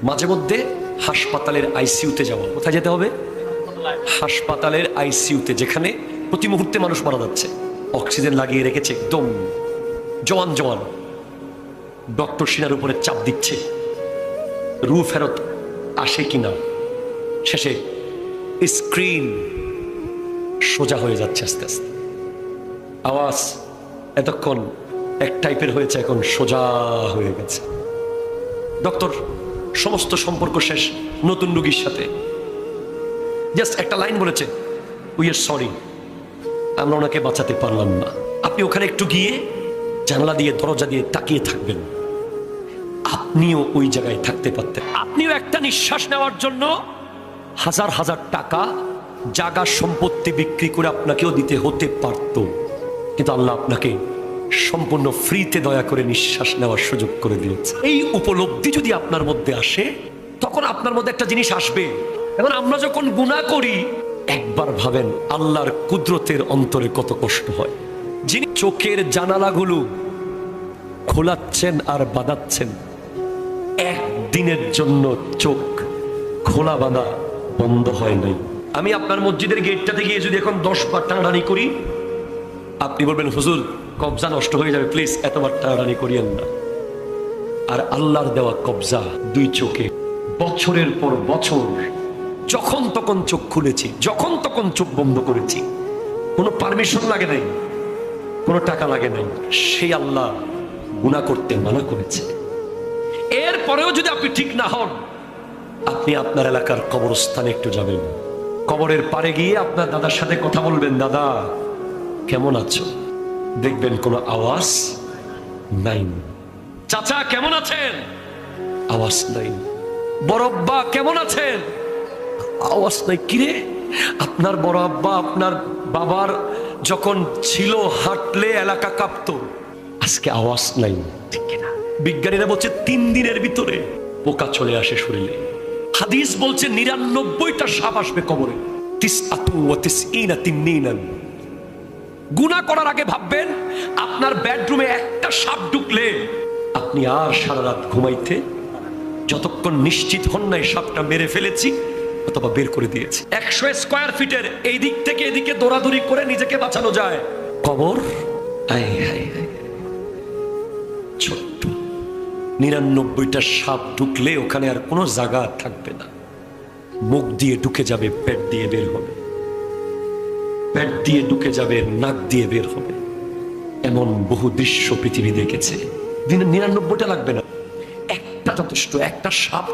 মাঝে মধ্যে হাসপাতালের আইসিইউতে যাওয়া। কোথায় যেতে হবে? হাসপাতালের আইসিইউতে, যেখানে প্রতি মুহূর্তে মানুষ মারা যাচ্ছে। অক্সিজেন লাগিয়ে রেখেছে, একদম জওয়ান জওয়ান, ডক্টর সিনার উপরে চাপ দিচ্ছে, রু ফেরত আসে কিনা। শেষে স্ক্রিন সোজা হয়ে যাচ্ছে আস্তে আস্তে, আওয়াজ এতক্ষণ এক টাইপের হয়েছে, এখন সোজা হয়ে গেছে। ডক্টর সমস্ত সম্পর্ক শেষ নতুন রোগীর সাথে, জাস্ট একটা লাইন বলেছে, উই আর সরি, আমরা ওনাকে বাঁচাতে পারলাম না। আপনি ওখানে একটু গিয়ে জানলা দিয়ে দরজা দিয়ে তাকিয়ে থাকবেন, আপনিও ওই জায়গায় থাকতে পারতেন। আপনিও একটা নিঃশ্বাস নেওয়ার জন্য হাজার হাজার টাকা জায়গা সম্পত্তি বিক্রি করে আপনাকেও দিতে হতে পারত, কিন্তু আল্লাহ আপনাকে সম্পূর্ণ ফ্রিতে দয়া করে নিঃশ্বাস নেওয়ার সুযোগ করে দিয়েছে। এই উপলব্ধি যদি আপনার মধ্যে আসে, তখন আপনার মধ্যে একটা জিনিস আসবে। এখন আমরা যখন গুনাহ করি, একবার ভাবেন আল্লাহর কুদরতের অন্তরে কত কষ্ট হয়। যিনি চোখের জানালাগুলো খোলাচ্ছেন আর বাঁধাচ্ছেন, একদিনের জন্য চোখ খোলা বাঁধা বন্ধ হয় নাই। আমি আপনার মসজিদের গেটটাতে গিয়ে যদি এখন 10 বার টানাটানি করি, আপনি বলবেন হুজুর কবজা নষ্ট হয়ে যাবে, প্লিজ এতবার টানাটানি করিয়েন না। আর আল্লাহর দেওয়া কবজা দুই চোখে বছরের পর বছর যখন তখন চোখ খুলেছি, যখন তখন চোখ বন্ধ করেছি, কোনো পারমিশন লাগে নাই, কোনো টাকা লাগে নাই। সেই আল্লাহ গুনাহ করতে মানা করেছে। এরপরেও যদি আপনি ঠিক না হন, আপনি আপনার এলাকার কবরস্থানে একটু যাবেন, কবরের পারে গিয়ে আপনার দাদার সাথে কথা বলবেন, দাদা কেমন আছো? দেখবেন কোনো আওয়াজ নাই। চাচা কেমন আছেন? আওয়াজ নাই। বড় আব্বা কেমন আছেন? আওয়াজ নাই। কিরে, আপনার বড় আব্বা আপনার বাবার যখন ছিল, হাঁটলে এলাকা কাঁপতো, আজকে আওয়াজ নাই, ঠিক কিনা? বিজ্ঞানীরা বলছে 3 দিনের ভিতরে পোকা চলে আসে শরীরে। হাদিস বলছে 99টা সাপ আসবে কবরে। গুনাহ করার আগে ভাববেন, আপনার বেডরুমে একটা সাপ ঢুকলে আপনি আর সারা রাত ঘুমাইতে, যতক্ষণ নিশ্চিত হন নাই সাপটা মেরে ফেলেছি অথবা বের করে দিয়েছি। 100 স্কয়ার ফিটের এই দিক থেকে এদিকে দৌড়াদৌড়ি করে নিজেকে বাঁচানো যায়। কবর ছোট্ট, 99টা সাপ ঢুকলে ওখানে আর কোনো জায়গা থাকবে না। মুখ দিয়ে ঢুকে যাবে, পেট দিয়ে বের হবে, পেট দিয়ে ঢুকে যাবে, নাক দিয়ে বের হবে। এমন বহু দৃশ্য পৃথিবী দেখেছে। 99টা লাগবে না, একটা যথেষ্ট। একটা সাপ